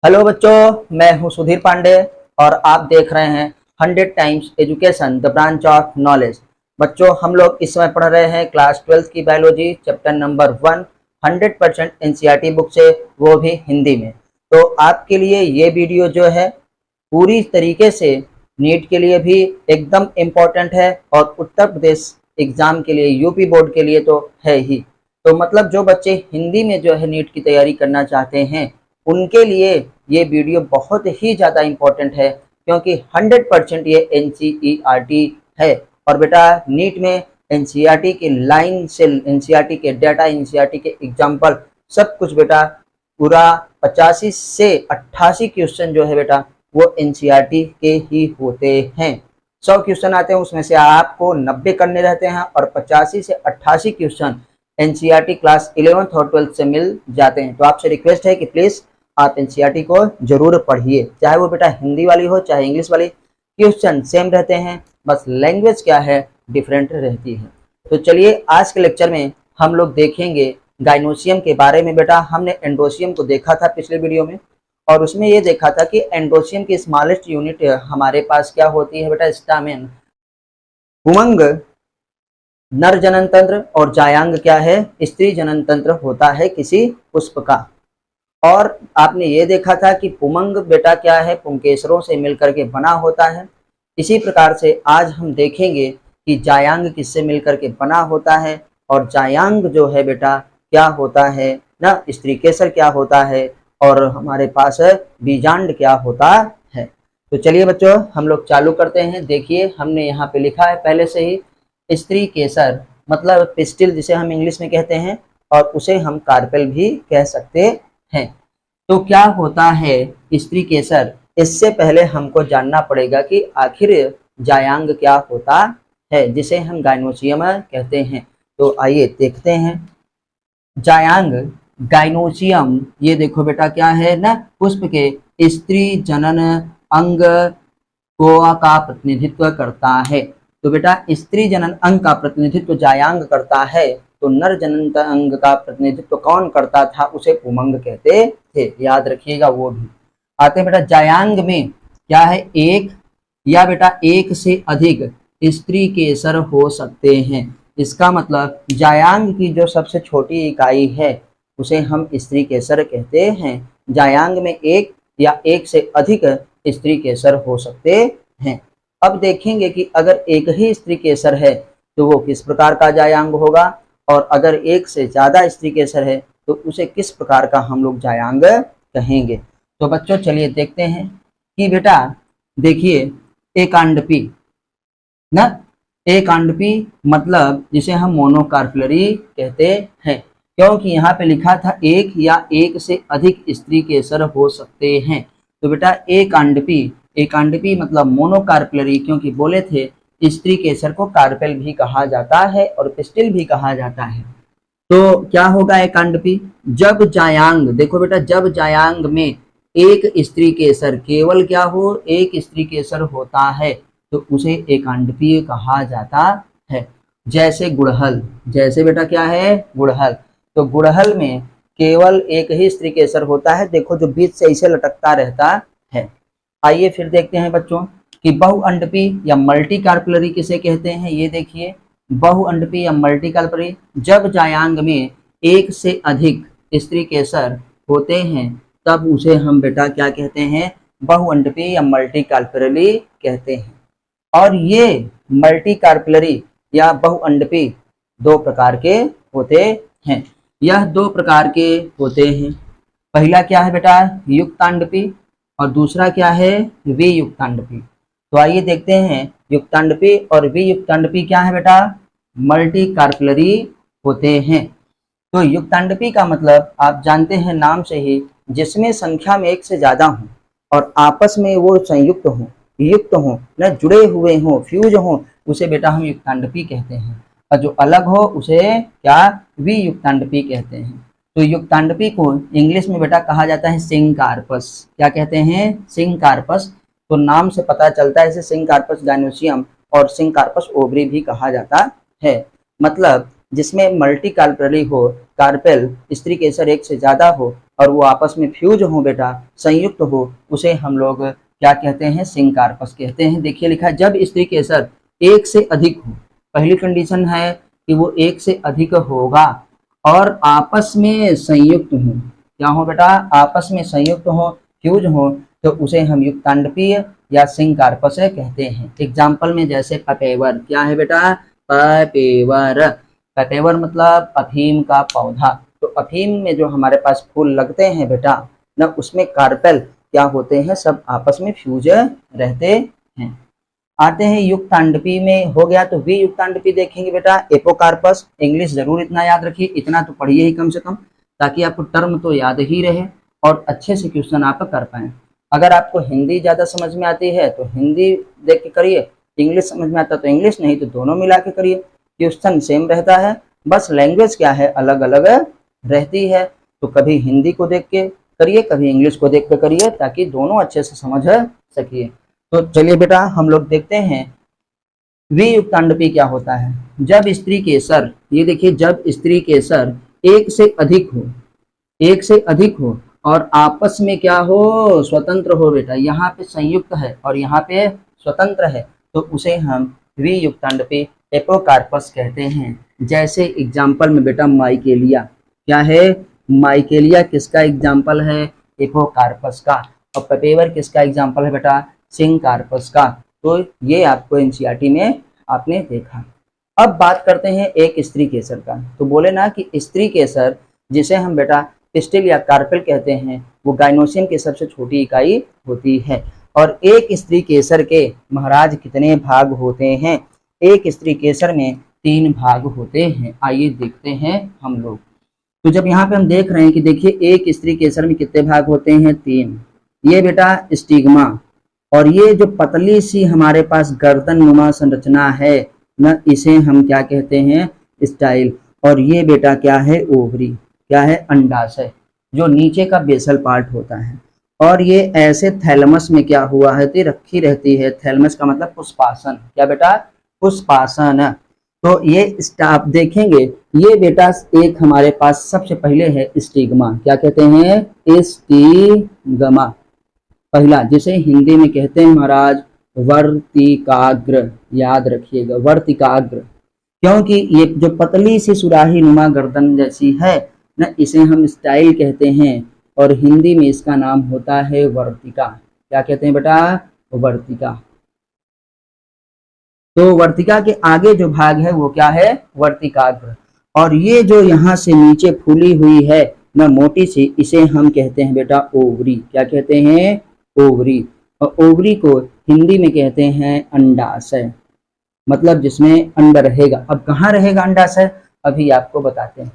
Hello बच्चों, मैं हूं सुधीर पांडे और आप देख रहे हैं 100 times education the branch of knowledge. बच्चों, हम लोग इस समय पढ़ रहे हैं क्लास 12 की biology chapter number 1 100% NCERT book से, वो भी हिंदी में। तो आपके लिए ये वीडियो जो है पूरी तरीके से नीट के लिए भी एकदम इम्पोर्टेंट है और उत्तर प्रदेश एग्जाम के लिए, यूपी बोर्ड के लिए तो है ही। तो मतलब जो बच्चे हिंदी में जो है नीट की तैयारी करना चाहते हैं उनके लिए ये वीडियो बहुत ही ज़्यादा इम्पोर्टेंट है, क्योंकि 100% ये एनसीईआरटी है। और बेटा नीट में एनसीईआरटी की लाइन से, एनसीईआरटी के डाटा, एनसीईआरटी के एग्जाम्पल, सब कुछ बेटा पूरा 85 से 88 क्वेश्चन जो है बेटा वो एनसीईआरटी के ही होते हैं। 100 क्वेश्चन आते हैं, उसमें से आपको 90 करने रहते हैं और 85 से 88 क्वेश्चन एनसीईआरटी क्लास 11th और 12th से मिल जाते हैं। तो आपसे रिक्वेस्ट है कि प्लीज़ आप एनसीईआरटी को जरूर पढ़िए, चाहे वो बेटा हिंदी वाली हो चाहे इंग्लिश वाली, क्वेश्चन सेम रहते हैं, बस लैंग्वेज क्या है डिफरेंट रहती है। तो चलिए आज के लेक्चर में हम लोग देखेंगे गाइनोसियम के बारे में। बेटा हमने एंडोसियम को देखा था पिछले वीडियो में, और उसमें ये देखा था कि एंडोसियम की स्मॉलेस्ट यूनिट हमारे पास क्या होती है बेटा, स्टामेन। पुमंग नर जनन तंत्र और जायांग क्या है, स्त्री जनन तंत्र होता है किसी पुष्प का। और आपने ये देखा था कि पुमंग बेटा क्या है, पुंकेसरों से मिलकर के बना होता है। इसी प्रकार से आज हम देखेंगे कि जायांग किससे मिलकर के बना होता है, और जायांग जो है बेटा क्या होता है ना, स्त्री केसर क्या होता है, और हमारे पास बीजांड क्या होता है। तो चलिए बच्चों हम लोग चालू करते हैं। देखिए हमने यहाँ पे लिखा है पहले से ही, स्त्री केसर मतलब पिस्टिल जिसे हम इंग्लिश में कहते हैं, और उसे हम कार्पेल भी कह सकते हैं। तो क्या होता है स्त्री केसर, इससे पहले हमको जानना पड़ेगा कि आखिर जायांग क्या होता है जिसे हम गाइनोसियम कहते हैं। तो आइए देखते हैं। जायांग गाइनोसियम, ये देखो बेटा क्या है ना, पुष्प के स्त्री जनन अंग का प्रतिनिधित्व करता है। तो बेटा स्त्री जनन अंग का प्रतिनिधित्व जायांग करता है, तो नर जनन अंग का प्रतिनिधित्व कौन करता था, उसे पुमंग कहते थे, याद रखिएगा। वो भी आते हैं बेटा। जायांग में क्या है, एक या बेटा एक से अधिक स्त्री केसर हो सकते हैं। इसका मतलब जायांग की जो सबसे छोटी इकाई है उसे हम स्त्री केसर कहते हैं। जायांग में एक या एक से अधिक स्त्री केसर हो सकते हैं। अब देखेंगे कि अगर एक ही स्त्री केसर है तो वो किस प्रकार का जायांग होगा, और अगर एक से ज्यादा स्त्री केसर है तो उसे किस प्रकार का हम लोग जायांग कहेंगे। तो बच्चों चलिए देखते हैं कि बेटा देखिए एकांडपी ना, एकांडपी मतलब जिसे हम मोनोकार्पलरी कहते हैं, क्योंकि यहाँ पे लिखा था एक या एक से अधिक स्त्री केसर हो सकते हैं। तो बेटा एकांडपी, एकांडपी मतलब मोनोकार्पलरी, क्योंकि बोले थे स्त्री केसर को कार्पेल भी कहा जाता है और पिस्टिल भी कहा जाता है। तो क्या होगा एकांडपी, जब जायांग, देखो बेटा जब जायांग में एक स्त्री केसर, केवल क्या हो, एक स्त्री केसर होता है तो उसे एकांडपीय कहा जाता है। जैसे गुड़हल, जैसे बेटा क्या है गुड़हल, तो गुड़हल में केवल एक ही स्त्री केसर होता है, देखो जो बीच से इसे लटकता रहता है। आइए फिर देखते हैं बच्चों कि बहुअंडपी या मल्टी कार्पलरी किसे कहते हैं। ये देखिए बहुअंडपी या मल्टी कार्पलरी, जब जायांग में एक से अधिक स्त्री केसर होते हैं तब उसे हम बेटा क्या कहते हैं, बहुअंडपी या मल्टी कार्पलरी कहते हैं। और ये मल्टी कार्पलरी या बहुअंडपी दो प्रकार के होते हैं। यह दो प्रकार के होते हैं। पहला क्या है बेटा, युक्तांडपी, और दूसरा क्या है, वियुक्तांडपी। तो आइए देखते हैं युक्तांडपी और वियुक्तांडपी क्या है बेटा, मल्टी कार्पलरी होते हैं। तो युक्तांडपी का मतलब आप जानते हैं नाम से ही, जिसमें संख्या में एक से ज्यादा हो और आपस में वो संयुक्त हो, युक्त हो न, जुड़े हुए हो, फ्यूज हो, उसे बेटा हम युक्तांडपी कहते हैं। और जो अलग हो उसे क्या, वियुक्तांडपी कहते हैं। तो युक्तांडपी को इंग्लिश में बेटा कहा जाता है सिंकार्पस। क्या कहते हैं, सिंकार्पस। तो नाम से पता चलता है इसे सिंकार्पस गाइनोसियम और सिंकार्पस ओवरी भी कहा जाता है। मतलब जिसमें मल्टी कार्पेली हो, कार्पेल स्त्री केसर एक से ज्यादा हो और वो आपस में फ्यूज हो बेटा, संयुक्त हो, उसे हम लोग क्या कहते हैं, सिंकार्पस कहते हैं। देखिए लिखा है जब स्त्री केसर एक से अधिक हो, पहली कंडीशन है कि वो एक से अधिक होगा और आपस में संयुक्त हो, क्या हो बेटा, आपस में संयुक्त हो, फ्यूज हो, तो उसे हम युक्तांडपीय या सिंकार्पस कहते हैं। एग्जाम्पल में जैसे पपेवर, क्या है बेटा, पपेवर, पपेवर मतलब अफीम का पौधा। तो अफीम में जो हमारे पास फूल लगते हैं बेटा ना, उसमें कार्पेल क्या होते हैं, सब आपस में फ्यूज रहते हैं। आते हैं युक्तांडपी में, हो गया तो वी युक्तांडपी देखेंगे बेटा, एपोकार्पस। इंग्लिश जरूर इतना याद रखिए, इतना तो पढ़िए ही कम से कम, ताकि आपको टर्म तो याद ही रहे और अच्छे से क्वेश्चन आप कर पाए। अगर आपको हिंदी ज्यादा समझ में आती है तो हिंदी देख के करिए, इंग्लिश समझ में आता तो इंग्लिश, नहीं तो दोनों मिला के करिए, क्वेश्चन सेम रहता है, बस लैंग्वेज क्या है अलग अलग रहती है। तो कभी हिंदी को देख के करिए, कभी इंग्लिश को देख के करिए, ताकि दोनों अच्छे से समझ सकिए। तो चलिए बेटा हम लोग देखते हैं वियुक्तांडपी क्या होता है। जब स्त्री केसर, ये देखिए जब स्त्री केसर एक से अधिक हो, एक से अधिक हो और आपस में क्या हो, स्वतंत्र हो बेटा, यहाँ पे संयुक्त है और यहाँ पे स्वतंत्र है, तो उसे हम वियुक्तांडपी एपोकार्पस कहते हैं। जैसे एग्जाम्पल में बेटा माइकेलिया, क्या है, माइकेलिया किसका एग्जाम्पल है, एपोकार्पस का। और पपेवर किसका एग्जाम्पल है बेटा, सिंकार्पस का। तो ये आपको एनसीईआरटी में आपने देखा। अब बात करते हैं एक स्त्री केसर का। तो बोले ना कि स्त्री केसर जिसे हम बेटा पिस्टिल या कार्पेल कहते हैं, वो गाइनोसियम की सबसे छोटी इकाई होती है। और एक स्त्री केसर के महाराज कितने भाग होते हैं, एक स्त्री केसर में 3 भाग होते हैं। आइए देखते हैं हम लोग। तो जब यहाँ पे हम देख रहे हैं कि देखिए एक स्त्री केसर में कितने भाग होते हैं, 3। ये बेटा स्टिग्मा, और ये जो पतली सी हमारे पास गर्दन नुमा संरचना है ना, इसे हम क्या कहते हैं, स्टाइल। और ये बेटा क्या है, ओवरी, क्या है, अंडाशय, जो नीचे का बेसल पार्ट होता है। और ये ऐसे थैलमस में क्या हुआ है, रखी रहती है। थैलमस का मतलब पुष्पासन, क्या बेटा, पुष्पासन। तो ये आप देखेंगे, ये बेटा एक हमारे पास सबसे पहले है स्टिग्मा, क्या कहते हैं, स्टिग्मा पहला, जिसे हिंदी में कहते हैं महाराज वर्तिकाग्र, याद रखिएगा वर्तिकाग्र, क्योंकि ये जो पतली सी सुराही नुमा गर्दन जैसी है ना, इसे हम स्टाइल कहते हैं और हिंदी में इसका नाम होता है वर्तिका। क्या कहते हैं बेटा, वर्तिका। तो वर्तिका के आगे जो भाग है वो क्या है, वर्तिकाग्र। और ये जो यहाँ से नीचे फूली हुई है ना मोटी सी, इसे हम कहते हैं बेटा ओवरी। क्या कहते हैं, ओवरी। और ओवरी को हिंदी में कहते हैं अंडाशय, मतलब जिसमें अंडा रहेगा। अब कहाँ रहेगा अंडाशय, अभी आपको बताते हैं।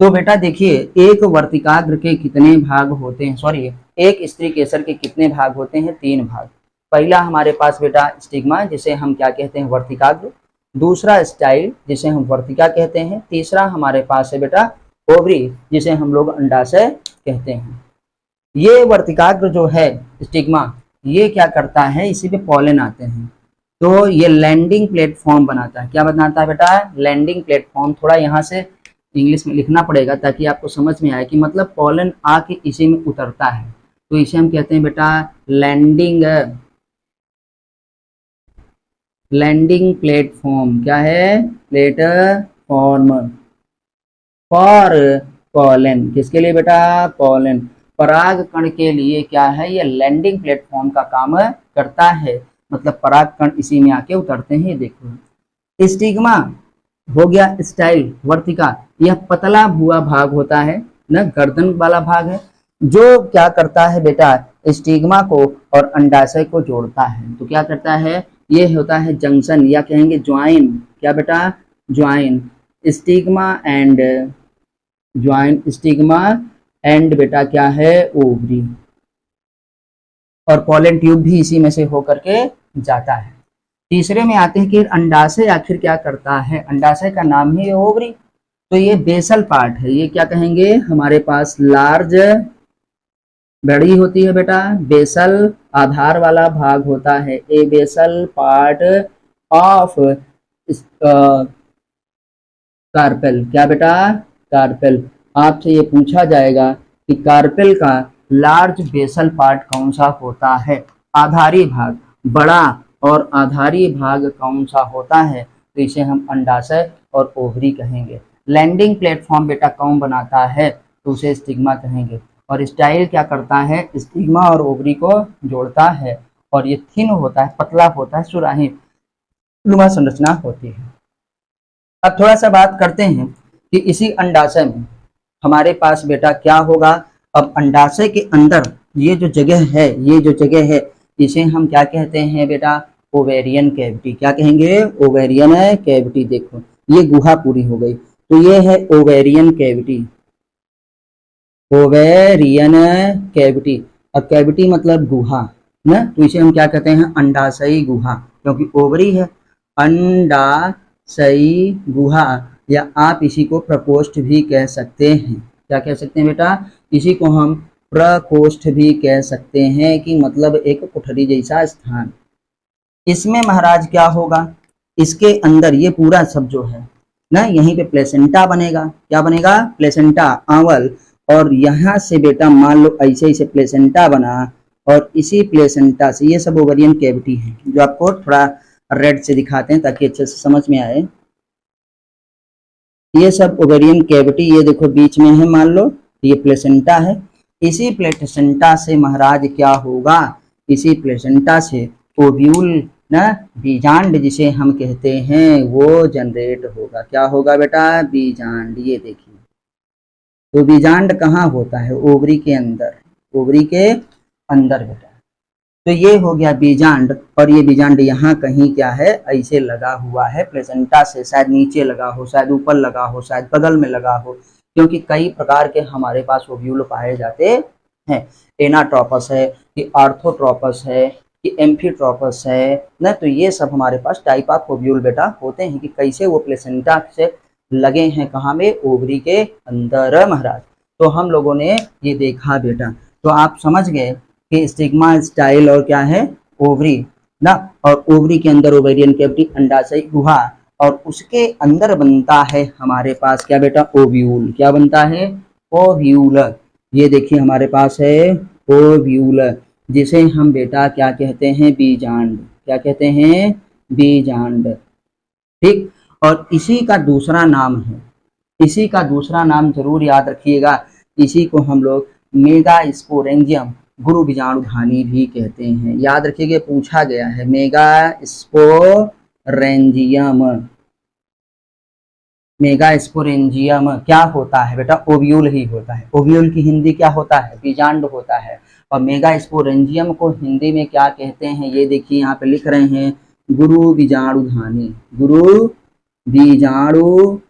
तो बेटा देखिए एक वर्तिकाग्र के कितने भाग होते हैं, सॉरी एक स्त्री केसर के कितने भाग होते हैं, 3 भाग। पहला हमारे पास बेटा स्टिग्मा, जिसे हम क्या कहते हैं, वर्तिकाग्र। दूसरा स्टाइल, जिसे हम वर्तिका कहते हैं। तीसरा हमारे पास है बेटा ओवरी, जिसे हम लोग अंडाशय कहते हैं। ये वर्तिकाग्र जो है स्टिग्मा, ये क्या करता है, इसी पे पॉलन आते हैं, तो ये लैंडिंग प्लेटफॉर्म बनाता है। क्या बनाता है बेटा, लैंडिंग प्लेटफॉर्म। थोड़ा यहाँ से इंग्लिश में लिखना पड़ेगा ताकि आपको समझ में आए कि मतलब पॉलन आके इसी में उतरता है, तो इसे हम कहते हैं बेटा लैंडिंग, लैंडिंग प्लेटफॉर्म। क्या है, प्लेटफॉर्म फॉर पॉलन, किसके लिए बेटा, पॉलन, पराग कण के लिए क्या है, ये लैंडिंग प्लेटफॉर्म का काम करता है, मतलब पराग कण इसी में आके उतरते हैं। देखो स्टिग्मा हो गया, स्टाइल वर्तिका, यह पतला भुआ भाग होता है ना, गर्दन वाला भाग है, जो क्या करता है बेटा, स्टिग्मा को और अंडाशय को जोड़ता है। तो क्या करता है, ये होता है जंक्शन या कहेंगे ज्वाइन। क्या बेटा, join, stigma and join, stigma and बेटा क्या है, ओवरी। और पॉलन ट्यूब भी इसी में से होकर के जाता है। तीसरे में आते हैं कि अंडाशय आखिर क्या करता है, अंडाशय का नाम ही ओवरी। तो ये बेसल पार्ट है, ये क्या कहेंगे, हमारे पास लार्ज बड़ी होती है बेटा, बेसल आधार वाला भाग होता है, ए बेसल पार्ट ऑफ कार्पेल। क्या बेटा? कार्पेल। आपसे ये पूछा जाएगा कि कार्पेल का लार्ज बेसल पार्ट कौन सा होता है? आधारी भाग, बड़ा और आधारी भाग कौन सा होता है? तो इसे हम अंडाशय और ओवरी कहेंगे। लैंडिंग प्लेटफॉर्म बेटा कौन बनाता है? तो उसे स्टिग्मा कहेंगे। और स्टाइल क्या करता है? स्टिग्मा और ओवरी को जोड़ता है। और ये थिन होता है, पतला होता है, सुराही नुमा संरचना होती है। अब थोड़ा सा बात करते हैं कि इसी अंडाशय में हमारे पास बेटा क्या होगा। अब अंडाशय के अंदर ये जो जगह है, ये जो जगह है, इसे हम क्या कहते हैं बेटा? Ovarian cavity. क्या कहेंगे? Ovarian cavity. देखो ये गुहा पूरी हो गई, तो ये है ओवेरियन कैविटी। Ovarian cavity. और कैविटी मतलब गुहा ना, तो इसे हम क्या कहते हैं? अंडाशयी गुहा, क्योंकि ओवरी है। अंडाशयी गुहा, या आप इसी को प्रकोष्ठ भी कह सकते हैं। क्या कह सकते हैं बेटा? इसी को हम प्रकोष्ठ भी कह सकते हैं, कि मतलब एक कोठरी जैसा स्थान। इसमें महाराज क्या होगा? इसके अंदर ये पूरा सब जो है ना, यहीं पे प्लेसेंटा बनेगा। क्या बनेगा? प्लेसेंटा, आंवल। और यहाँ से बेटा मान लो ऐसे ऐसे प्लेसेंटा बना, और इसी प्लेसेंटा से ये सब ओवेरियन कैविटी है, जो आपको थोड़ा रेड से दिखाते हैं ताकि अच्छे से समझ में आए। ये सब ओवेरियन कैविटी, ये देखो बीच में है, मान लो ये प्लेसेंटा है। इसी प्लेसेंटा से महाराज क्या होगा? इसी प्लेसेंटा से ओव्यूल ना, बीजांड जिसे हम कहते हैं, वो जनरेट होगा। क्या होगा बेटा? बीजांड। ये देखिए, तो बीजांड कहाँ होता है? ओवरी के अंदर। ओवरी के अंदर बेटा। तो ये हो गया बीजांड। और ये बीजांड यहाँ कहीं क्या है? ऐसे लगा हुआ है प्लेसेंटा से, शायद नीचे लगा हो, शायद ऊपर लगा हो, शायद बगल में लगा हो, क्योंकि कई प्रकार के हमारे पास ओव्यूल पाए जाते हैं। एनाट्रोपस है कि आर्थोट्रोपस है कि एम्फीट्रोपस है ना, तो ये सब हमारे पास टाइप ऑफ ओव्यूल बेटा होते हैं, कि कैसे वो प्लेसेंटा से लगे हैं, कहाँ में? ओवरी के अंदर महाराज। तो हम लोगों ने ये देखा बेटा, तो आप समझ गए कि स्टिग्मा, स्टाइल और क्या है? ओवरी ना। और ओवरी के अंदर ओवेरियन कैविटी, अंडाशय गुहा, और उसके अंदर बनता है हमारे पास क्या बेटा? ओव्यूल। क्या बनता है? ओव्यूल। ये देखिए हमारे पास है ओव्यूल, जिसे हम बेटा क्या कहते हैं? बीजांड। क्या कहते हैं? बीजांड। ठीक। और इसी का दूसरा नाम है, इसी का दूसरा नाम जरूर याद रखिएगा, इसी को हम लोग मेगास्पोरेंजियम, गुरु बीजाणुधानी भी कहते हैं। याद रखिएगा, पूछा गया है। मेगास्पोरेंजियम। मेगास्पोरेंजियम क्या होता है बेटा? ओव्यूल ही होता है। ओव्यूल की हिंदी क्या होता है? बीजांड होता है। और मेगास्पोरेंजियम को हिंदी में क्या कहते हैं? ये देखिए यहाँ पे लिख रहे हैं, गुरु बीजाणुधानी। गुरु बीजाणुधानी,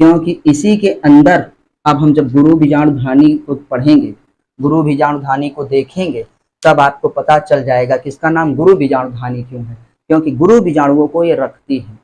क्योंकि इसी के अंदर, अब हम जब गुरु बीजाणुधानी को पढ़ेंगे, गुरु बीजाणुधानी को देखेंगे, तब आपको पता चल जाएगा कि इसका नाम गुरु बीजाणुधानी क्यों है। क्योंकि गुरु बीजाणुओं को ये रखती है,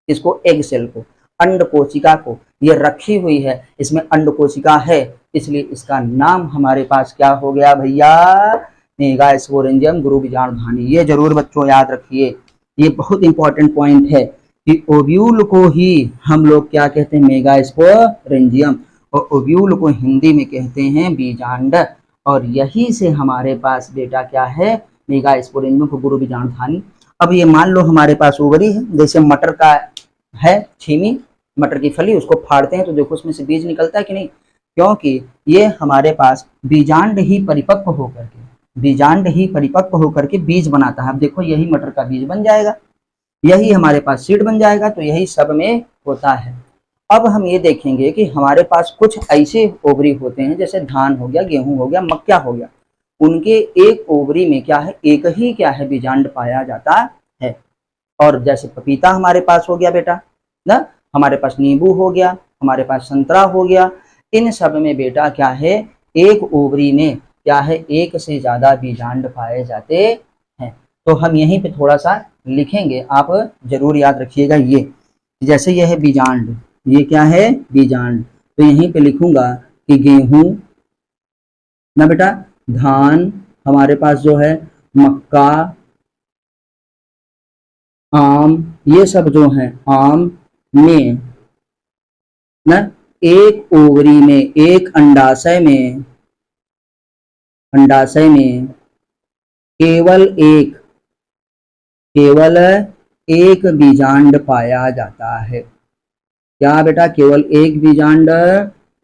इसको एग सेल को, अंड कोशिका को ये रखी हुई है, इसमें अंड कोशिका है, इसलिए इसका नाम हमारे पास क्या हो गया भैया? मेगास्पोरेंजियम, गुरु बीजाणुधानी। ये जरूर बच्चों याद रखिए, ये बहुत इंपॉर्टेंट पॉइंट है कि ओव्यूल को ही हम लोग क्या कहते हैं? मेगास्पोरेंजियम। और ओव्यूल को हिंदी में कहते हैं बीजांड। और यही से हमारे पास बेटा क्या है? मेगास्पोरेंजियम को गुरु बीजाणुधानी। अब ये मान लो हमारे पास ओवरी है, जैसे मटर का है छीमी, मटर की फली, उसको फाड़ते हैं तो देखो उसमें से बीज निकलता है कि नहीं? क्योंकि ये हमारे पास बीजांड ही परिपक्व होकर के, बीजांड ही परिपक्व होकर के बीज बनाता है। अब देखो यही मटर का बीज बन जाएगा, यही हमारे पास सीड बन जाएगा, तो यही सब में होता है। अब हम ये देखेंगे कि हमारे पास कुछ ऐसे ओवरी होते हैं, जैसे धान हो गया, गेहूं हो गया, मक्का हो गया, उनके एक ओवरी में क्या है? एक ही क्या है? बीजांड पाया जाता है। और जैसे पपीता हमारे पास हो गया बेटा ना, हमारे पास नींबू हो गया, हमारे पास संतरा हो गया, इन सब में बेटा क्या है? एक ओवरी में क्या है? एक से ज्यादा बीजांड पाए जाते हैं। तो हम यहीं पे थोड़ा सा लिखेंगे, आप जरूर याद रखिएगा। ये जैसे यह है बीजांड, ये क्या है? बीजांड। तो यहीं पे लिखूंगा कि गेहूं ना बेटा, धान, हमारे पास जो है मक्का, आम, ये सब जो है आम, में ना, एक ओवरी में, एक अंडाशय में, अंडाशय में केवल एक बीजांड पाया जाता है। क्या बेटा? केवल एक बीजांड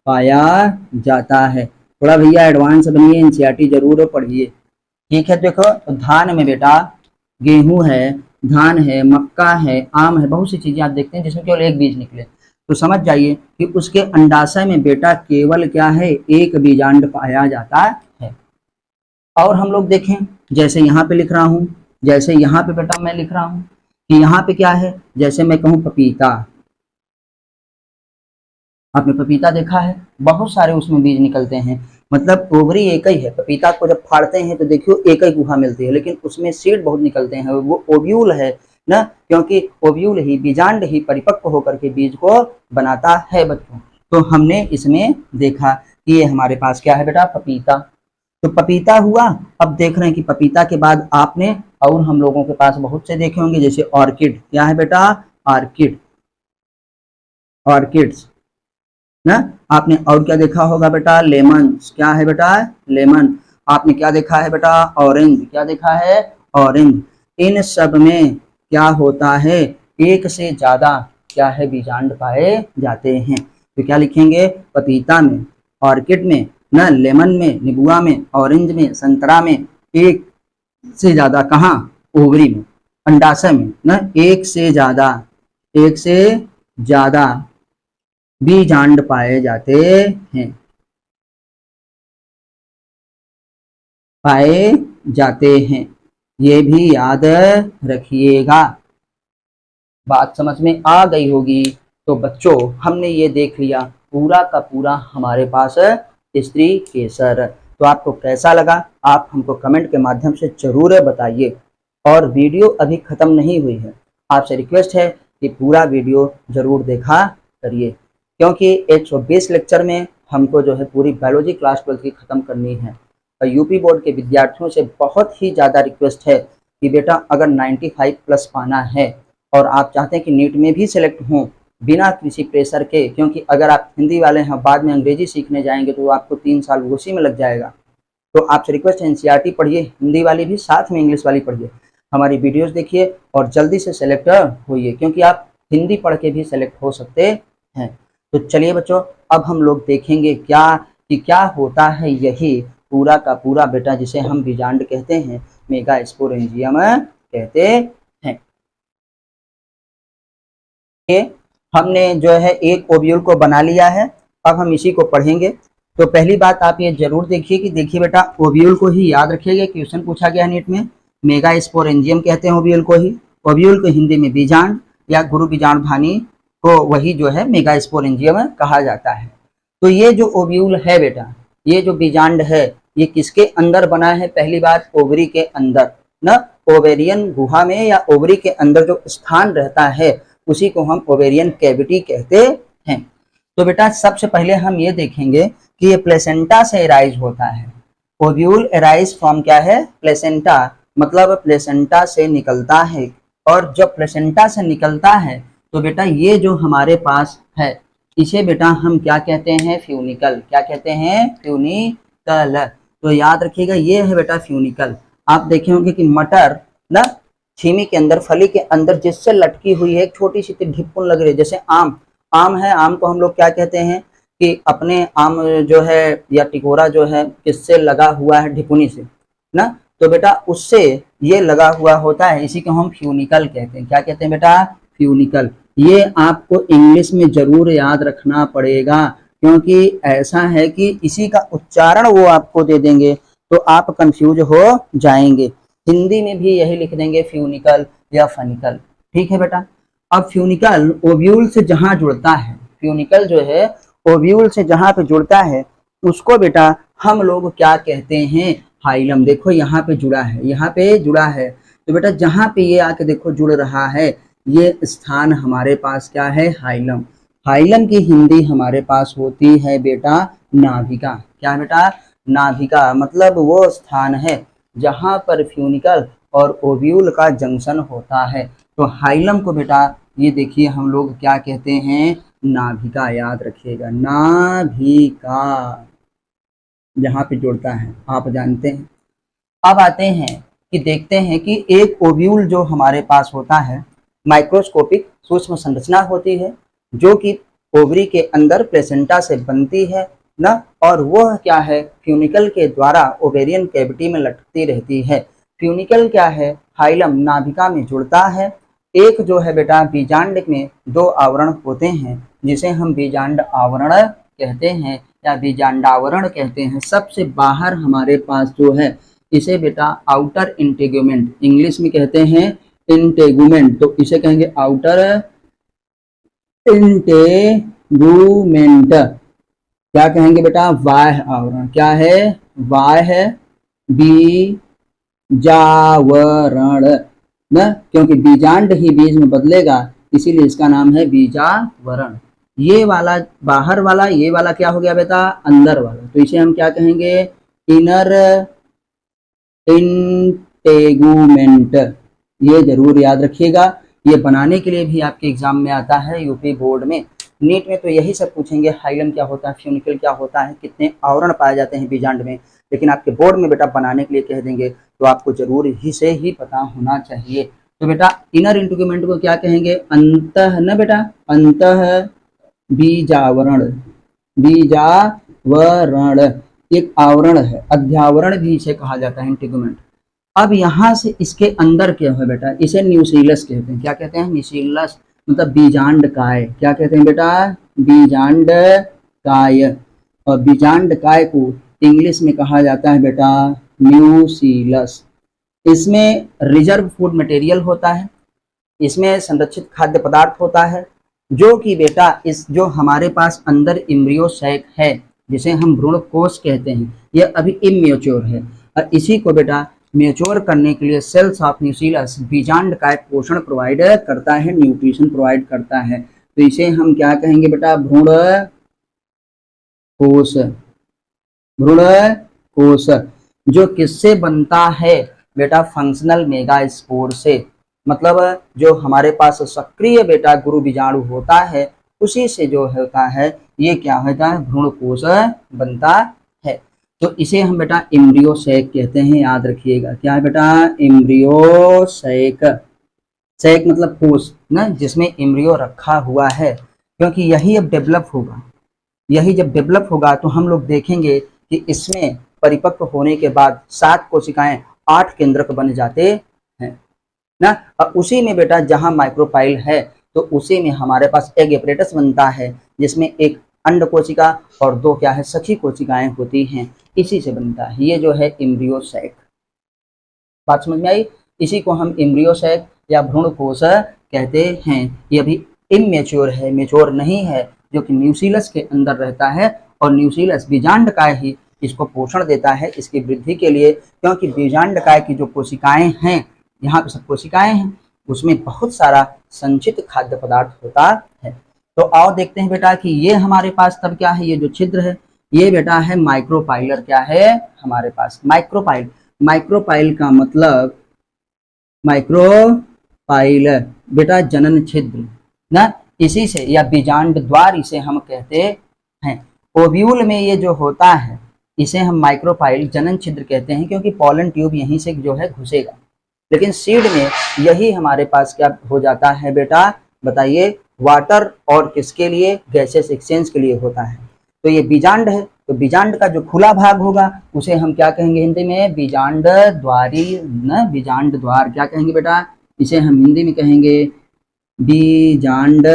पाया जाता है। थोड़ा भैया एडवांस बनिए, एनसीईआरटी जरूर पढ़िए। ठीक है, देखो तो धान में बेटा गेहूं है, धान है, मक्का है, आम है, बहुत सी चीजें आप देखते हैं जिसमें केवल एक बीज निकले। तो समझ जाइए कि उसके अंडाशय में बेटा केवल क्या है? एक बीजांड पाया जाता है। और हम लोग देखें, जैसे यहाँ पे लिख रहा हूं, जैसे यहाँ पे बेटा मैं लिख रहा हूं कि यहाँ पे क्या है, जैसे मैं कहूँ पपीता, आपने पपीता देखा है, बहुत सारे उसमें बीज निकलते हैं, मतलब ओवरी एक ही है। पपीता को जब फाड़ते हैं तो देखियो एक ही गुहा मिलती है, लेकिन उसमें सीड बहुत निकलते हैं, वो ओव्यूल है ना, क्योंकि ओव्यूल ही, बीजांड ही परिपक्व होकर के बीज को बनाता है बच्चों। तो हमने इसमें देखा कि ये हमारे पास क्या है बेटा? पपीता। तो पपीता हुआ। अब देख रहे हैं कि पपीता के बाद आपने और हम लोगों के पास बहुत से देखे होंगे, जैसे ऑर्किड। क्या है बेटा? ऑर्किड, ऑर्किड्स ना। आपने और क्या देखा होगा बेटा? लेमन्स। क्या है बेटा? लेमन। आपने क्या देखा है बेटा? ऑरेंज। क्या देखा है? ऑरेंज। इन सब में क्या होता है? एक से ज्यादा क्या है? बीजांड पाए जाते हैं। तो क्या लिखेंगे? पपीता में, ऑर्किड में ना, लेमन में, निबुआ में, ऑरेंज में, संतरा में, एक से ज्यादा कहाँ? ओवरी में, अंडाशय में ना, एक से ज्यादा बीजांड पाए जाते हैं, पाए जाते हैं। ये भी याद रखिएगा। बात समझ में आ गई होगी। तो बच्चों हमने ये देख लिया पूरा का पूरा हमारे पास स्त्री केसर। तो आपको कैसा लगा आप हमको कमेंट के माध्यम से जरूर बताइए। और वीडियो अभी खत्म नहीं हुई है, आपसे रिक्वेस्ट है कि पूरा वीडियो जरूर देखा करिए, क्योंकि 120 लेक्चर में हमको जो है पूरी बायोलॉजी क्लास 12 की खत्म करनी है। और यूपी बोर्ड के विद्यार्थियों से बहुत ही ज़्यादा रिक्वेस्ट है कि बेटा अगर 95 प्लस पाना है और आप चाहते हैं कि नीट में भी सिलेक्ट हों बिना किसी प्रेशर के, क्योंकि अगर आप हिंदी वाले हैं बाद में अंग्रेजी सीखने जाएंगे तो आपको 3 साल उसी में लग जाएगा। तो आपसे रिक्वेस्ट है एनसीईआरटी पढ़िए, हिंदी वाली भी, साथ में इंग्लिश वाली पढ़िए, हमारी वीडियोस देखिए और जल्दी से सेलेक्ट होइए, क्योंकि आप हिंदी पढ़ के भी सेलेक्ट हो सकते हैं। तो चलिए बच्चों अब हम लोग देखेंगे क्या होता है यही पूरा का पूरा बेटा जिसे हम बीजांड कहते हैं, मेगास्पोरेंजियम कहते हैं। हमने जो है एक ओव्यूल को बना लिया है, अब हम इसी को पढ़ेंगे। तो पहली बात आप ये जरूर देखिए कि देखिए बेटा ओव्यूल को ही याद रखिएगा, क्वेश्चन पूछा गया नीट में, मेगास्पोरेंजियम कहते हैं ओव्यूल को ही। ओव्यूल को हिंदी में बीजांड या गुरु बीजांडधानी को वही जो है मेगास्पोरेंजियम कहा जाता है। तो ये जो ओव्यूल है बेटा, ये जो बीजांड है, ये किसके अंदर बना है? पहली बात ओवरी के अंदर ना, ओवेरियन गुहा में या ओवरी के अंदर जो स्थान रहता है उसी को हम ओवेरियन कैविटी कहते हैं। तो बेटा सबसे पहले हम ये देखेंगे कि ये प्लेसेंटा से एराइज होता है। ओव्यूल एराइज फ्रॉम क्या है? प्लेसेंटा, मतलब प्लेसेंटा से निकलता है। और जब प्लेसेंटा से निकलता है तो बेटा ये जो हमारे पास है इसे बेटा हम क्या कहते हैं? फ्यूनिकल। क्या कहते हैं? फ्यूनिकल। तो याद रखिएगा ये है बेटा फ्यूनिकल। आप देखे होंगे कि मटर ना, छीमी के अंदर, फली के अंदर जिससे लटकी हुई है एक छोटी सी ढिप्पुन लग रही है, जैसे आम है, आम को हम लोग क्या कहते हैं कि अपने आम जो है या टिकोरा जो है किससे लगा हुआ है? ढिपुनी से ना। तो बेटा उससे ये लगा हुआ होता है, इसी को हम फ्यूनिकल कहते हैं। क्या कहते हैं बेटा? फ्यूनिकल। ये आपको इंग्लिश में जरूर याद रखना पड़ेगा, क्योंकि ऐसा है कि इसी का उच्चारण वो आपको दे देंगे तो आप कंफ्यूज हो जाएंगे। हिंदी में भी यही लिख देंगे फ्यूनिकल या फनिकल। ठीक है बेटा। अब फ्यूनिकल ओव्यूल से जहां जुड़ता है, फ्यूनिकल जो है ओव्यूल से जहां पे जुड़ता है उसको बेटा हम लोग क्या कहते हैं? हाइलम। देखो यहाँ पे जुड़ा है, यहाँ पे जुड़ा है। तो बेटा जहां पे ये आके देखो जुड़ रहा है, ये स्थान हमारे पास क्या है? हाइलम। हाइलम की हिंदी हमारे पास होती है बेटा नाभिका। क्या बेटा? नाभिका, मतलब वो स्थान है जहां पर फ्यूनिकल और ओव्यूल का जंक्शन होता है। तो हाइलम को बेटा ये देखिए हम लोग क्या कहते हैं, नाभिका, याद रखिएगा, नाभिका जहाँ पे जुड़ता है आप जानते हैं। अब आते हैं कि देखते हैं कि एक ओव्यूल जो हमारे पास होता है, माइक्रोस्कोपिक सूक्ष्म संरचना होती है जो कि ओवरी के अंदर प्लेसेंटा से बनती है ना, और वह क्या है, फ्यूनिकल के द्वारा ओवेरियन कैविटी में लटकती रहती है। फ्यूनिकल क्या है, हाइलम नाभिका में जुड़ता है। एक जो है बेटा बीजांड में दो आवरण होते हैं जिसे हम बीजांड आवरण कहते हैं या बीजांडावरण कहते हैं। सबसे बाहर हमारे पास जो है इसे बेटा आउटर इंटेगुमेंट, इंग्लिश में कहते हैं इंटेगुमेंट, तो इसे कहेंगे आउटर इंटेगुमेंट। क्या कहेंगे बेटा, बाह्य आवरण। क्या है, बाह्य बीजावरण ना, क्योंकि बीजांड ही बीज में बदलेगा इसीलिए इसका नाम है बीजावरण। ये वाला बाहर वाला, ये वाला क्या हो गया बेटा, अंदर वाला, तो इसे हम क्या कहेंगे, इनर इंटेगुमेंट। ये जरूर याद रखिएगा, ये बनाने के लिए भी आपके एग्जाम में आता है यूपी बोर्ड में, नीट में तो यही सब पूछेंगे, हाइलम क्या होता है, फ्यूनिकल क्या होता है, कितने आवरण पाए जाते हैं बीजांड में, लेकिन आपके बोर्ड में बेटा बनाने के लिए कह देंगे तो आपको जरूर ही से ही पता होना चाहिए। तो बेटा इनर इंटेगुमेंट को क्या कहेंगे, अंतः न बेटा, अंतः बीजावरण, बीजावरण एक आवरण है, अध्यावरण भी इसे कहा जाता है इंटेगुमेंट। अब यहाँ से इसके अंदर क्या है बेटा, इसे न्यूसीलस कहते हैं। क्या कहते हैं, न्यूसीलस मतलब बीजांड काय। क्या कहते हैं बेटा, बीजांड काय। और बीजांड काय को इंग्लिश में कहा जाता है बेटा न्यूसीलस। इसमें रिजर्व फूड मटेरियल होता है, इसमें संरक्षित खाद्य पदार्थ होता है, जो कि बेटा इस जो हमारे पास अंदर इम्ब्रियो सैक है जिसे हम भ्रूण कोश कहते हैं, यह अभी इमेच्योर है, और इसी को बेटा मेच्योर करने के लिए सेल्स ऑफ न्यूसीलस बीजांड काय पोषण प्रोवाइड करता है, न्यूट्रिशन प्रोवाइड करता है। तो इसे हम क्या कहेंगे बेटा, भ्रूण कोश। भ्रूण कोश जो किससे बनता है बेटा, फंक्शनल मेगास्पोर से, मतलब जो हमारे पास सक्रिय बेटा गुरु बीजाणु होता है उसी से जो होता है ये क्या होता है, भ्रूण कोश बनता है। तो इसे हम बेटा एम्ब्रियो सैक कहते हैं, याद रखिएगा। क्या है बेटा, एम्ब्रियो सैक। सैक मतलब कोश ना, जिसमें एम्ब्रियो रखा हुआ है, क्योंकि यही अब डेवलप होगा। यही जब डेवलप होगा तो हम लोग देखेंगे कि इसमें परिपक्व होने के बाद 7 कोशिकाएं 8 केंद्रक बन जाते हैं ना, और उसी में बेटा जहां माइक्रोपाइल है तो उसी में हमारे पास एग एपरेटस बनता है जिसमें एक अंड कोशिका और 2 क्या है, सखी कोशिकाएं होती हैं, इसी से बनता है। ये जो है एम्ब्रियो सैक, बात समझ में आई। इसी को हम एम्ब्रियो सैक या भ्रूण कोश कहते हैं। ये अभी इमेच्योर है, मेच्योर नहीं है, जो कि न्यूसीलस के अंदर रहता है, और न्यूसीलस बीजांड काय ही इसको पोषण देता है इसकी वृद्धि के लिए, क्योंकि बीजांड काय की जो कोशिकाएं हैं, यहाँ पे सब कोशिकाएं हैं, उसमें बहुत सारा संचित खाद्य पदार्थ होता है। तो आओ देखते हैं बेटा कि ये हमारे पास तब क्या है, ये जो छिद्र है ये बेटा है माइक्रोपाइलर। क्या है हमारे पास, माइक्रोपाइल। माइक्रोपाइल का मतलब, माइक्रोपाइलर बेटा जनन छिद्र ना, इसी से या बीजांड द्वार इसे हम कहते हैं। ओव्यूल में ये जो होता है इसे हम माइक्रोपाइल जनन छिद्र कहते हैं, क्योंकि पॉलन ट्यूब यहीं से जो है घुसेगा। लेकिन सीड में यही हमारे पास क्या हो जाता है बेटा, बताइए, वाटर और किसके लिए, गैसेस एक्सचेंज के लिए होता है। तो ये बीजांड है, तो बीजांड का जो खुला भाग होगा उसे हम क्या कहेंगे हिंदी में, बीजांड द्वारी न, बीजांड द्वार। क्या कहेंगे बेटा, इसे हम हिंदी में कहेंगे बीजांड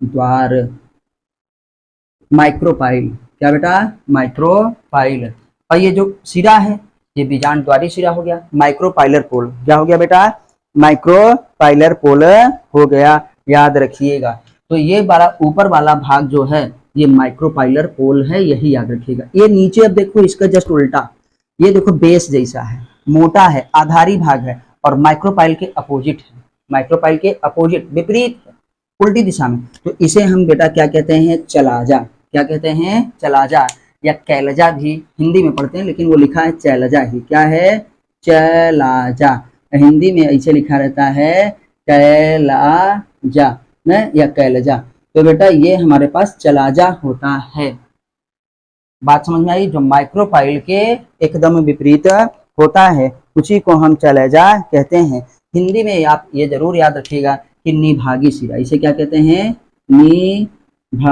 द्वार। माइक्रोपाइल, क्या बेटा, माइक्रोपाइल। और ये जो सिरा है ये बीजांड द्वारी सिरा हो गया। माइक्रोपाइलर पोल क्या हो गया बेटा, माइक्रोपाइलर पोल हो गया, याद रखिएगा। तो ये वाला ऊपर वाला भाग जो है ये माइक्रोपाइलर पोल है, यही याद रखिएगा। ये नीचे अब देखो इसका जस्ट उल्टा, ये देखो बेस जैसा है, मोटा है, आधारी भाग है, और माइक्रोपाइल के अपोजिट है, माइक्रोपाइल के अपोजिट विपरीत है, उल्टी दिशा में। तो इसे हम बेटा क्या कहते हैं, चलाजा। क्या कहते हैं, चलाजा, या कैलजा भी हिंदी में पढ़ते हैं, लेकिन वो लिखा है चैलजा ही। क्या है, चलाजा। हिंदी में ऐसे लिखा रहता है कैलाजा, जा न या कैल जा। तो बेटा ये हमारे पास चला जा होता है। बात समझ में आई? जो माइक्रोफाइल के एकदम विपरीत होता है उसी को हम चले जा कहते हैं। हिंदी में आप ये जरूर याद रखिएगा कि निभागी सिरा, इसे क्या कहते हैं? निभागीय।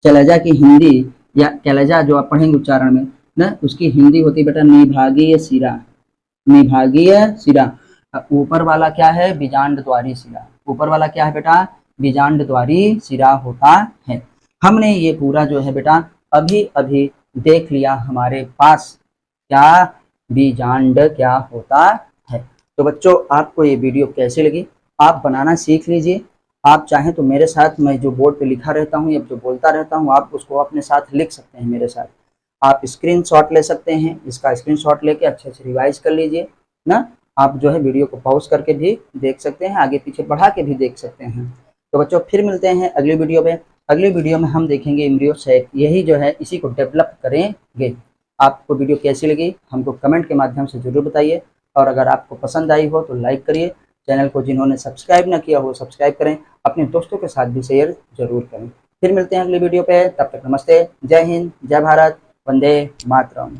चलजा की हिंदी या कैलजा जो आप पढ़ेंगे उच्चारण में ना, उसकी हिंदी होती है बेटा निभागीय सिरा। निभागीय सिरा। ऊपर वाला क्या है? बीजांड द्वारी सिरा। ऊपर वाला क्या है बेटा? बीजांड द्वारी सिरा होता है। हमने ये पूरा जो है बेटा अभी अभी देख लिया। हमारे पास क्या बीजांड क्या होता है। तो बच्चों आपको ये वीडियो कैसी लगी? आप बनाना सीख लीजिए। आप चाहें तो मेरे साथ, मैं जो बोर्ड पे लिखा रहता हूँ या जो बोलता रहता हूँ, आप उसको अपने साथ लिख सकते हैं मेरे साथ। आप स्क्रीनशॉट ले सकते हैं, इसका स्क्रीनशॉट लेके अच्छे से रिवाइज कर लीजिए ना। आप जो है वीडियो को पॉज करके भी देख सकते हैं, आगे पीछे बढ़ा के भी देख सकते हैं। तो बच्चों फिर मिलते हैं अगली वीडियो में। अगली वीडियो में हम देखेंगे एम्ब्रियो सैक, यही जो है इसी को डेवलप करेंगे। आपको वीडियो कैसी लगी हमको कमेंट के माध्यम से जरूर बताइए, और अगर आपको पसंद आई हो तो लाइक करिए। चैनल को जिन्होंने सब्सक्राइब ना किया हो सब्सक्राइब करें, अपने दोस्तों के साथ भी शेयर जरूर करें। फिर मिलते हैं अगली वीडियो पे, तब तक नमस्ते, जय हिंद, जय भारत, वंदे मातरम।